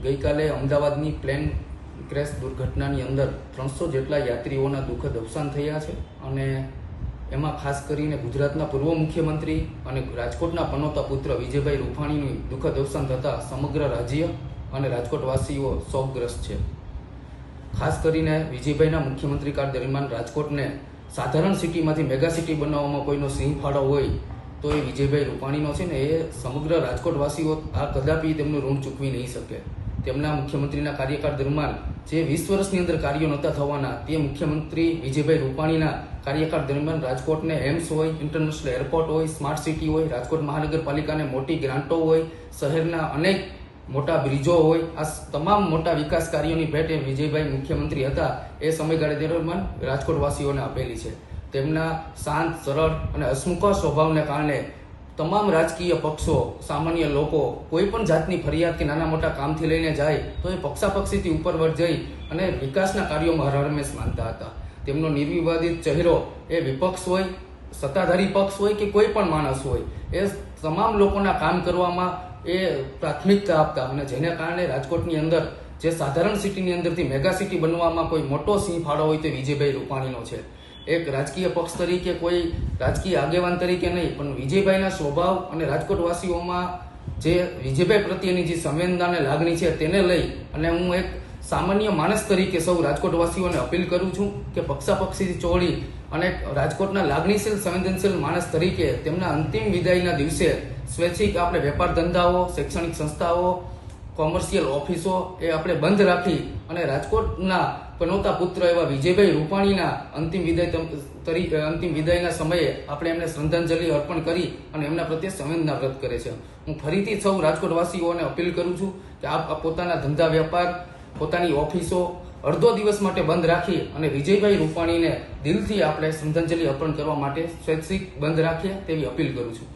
ગઈકાલે અમદાવાદની plane crash દુર્ઘટનાની અંદર 300 જેટલા યાત્રીઓના દુઃખદ અવસાન થયા છે અને એમાં ખાસ કરીને ગુજરાતના પૂર્વ મુખ્યમંત્રી અને રાજકોટના પનોતા પુત્ર વિજયભાઈ રૂપાણીનું દુઃખદ અવસાન થતાં સમગ્ર રાજ્ય અને રાજકોટવાસીઓ શોકગ્રસ્ત છે। ખાસ કરીને વિજયભાઈના મુખ્યમંત્રી કાળ દરમિયાન રાજકોટને સાધારણ સિટીમાંથી મેગા સિટી બનાવવામાં કોઈનો સિંહ ફાળો હોય તો એ વિજયભાઈ રૂપાણીનો છે ને। એ સમગ્ર રાજકોટવાસીઓ આ કદાપી તેમનું ઋણ ચૂકવી નહીં શકે। તેમના મુખ્યમંત્રીના કાર્યકાળ દરમિયાન જે 20 વર્ષની અંદર કાર્યો નહોતા થવાના તે મુખ્યમંત્રી વિજયભાઈ રૂપાણીના કાર્યકાળ દરમિયાન રાજકોટને એમ્સ હોય, ઇન્ટરનેશનલ એરપોર્ટ હોય, સ્માર્ટ સિટી હોય, રાજકોટ મહાનગરપાલિકાને મોટી ગ્રાન્ટો હોય, શહેરના અનેક મોટા બ્રિજો હોય, આ તમામ મોટા વિકાસ કાર્યોની ભેટ એ વિજયભાઈ મુખ્યમંત્રી હતા એ સમયગાળા દરમિયાન રાજકોટવાસીઓને આપેલી છે। તેમના શાંત, સરળ અને હસમુખ સ્વભાવને કારણે તમામ રાજકીય પક્ષો, સામાન્ય લોકો કોઈ પણ જાતની ફરિયાદ કે નાના મોટા કામથી લઈને જાય તો એ પક્ષાપક્ષીથી ઉપરવર જઈ અને વિકાસના કાર્યોમાં હર હંમેશ માનતા હતા। તેમનો નિર્વિવાદિત ચહેરો એ વિપક્ષ હોય, સત્તાધારી પક્ષ હોય કે કોઈ પણ માણસ હોય, એ તમામ લોકોના કામ કરવામાં એ પ્રાથમિકતા આપતા અને જેને કારણે રાજકોટની અંદર જે સાધારણ સિટીની અંદરથી મેગા સિટી બનવામાં કોઈ મોટો સિંહ ફાળો હોય તે વિજયભાઈ રૂપાણીનો છે। એક રાજકીય પક્ષ તરીકે, કોઈ રાજકીય આગેવાન તરીકે નહીં, પણ વિજયભાઈના સ્વભાવ અને રાજકોટવાસીઓમાં જે વિજયભાઈ પ્રત્યેની જે સંવેદના અને લાગણી છે તેને લઈ અને હું એક સામાન્ય માણસ તરીકે સૌ રાજકોટવાસીઓને અપીલ કરું છું કે પક્ષાપક્ષીથી ચોળી અને રાજકોટના લાગણીશીલ, સંવેદનશીલ માણસ તરીકે તેમના અંતિમ વિદાયના દિવસે સ્વૈચ્છિક આપણે વેપાર ધંધાઓ, શૈક્ષણિક સંસ્થાઓ, કોમર્શિયલ ઓફિસો એ આપણે બંધ રાખી અને રાજકોટના પનોતા પુત્ર એવા વિજયભાઈ રૂપાણીના અંતિમ વિદાયના સમયે આપણે એમને શ્રદ્ધાંજલિ અર્પણ કરી અને એમના પ્રત્યે સંવેદના વ્યક્ત કરે છે। હું ફરીથી સૌ રાજકોટવાસીઓને અપીલ કરું છું કે આપ પોતાના ધંધા વેપાર, પોતાની ઓફિસો અડધો દિવસ માટે બંધ રાખી અને વિજયભાઈ રૂપાણીને દિલથી આપણે શ્રદ્ધાંજલિ અર્પણ કરવા માટે સ્વૈચ્છિક બંધ રાખીએ તેવી અપીલ કરું છું।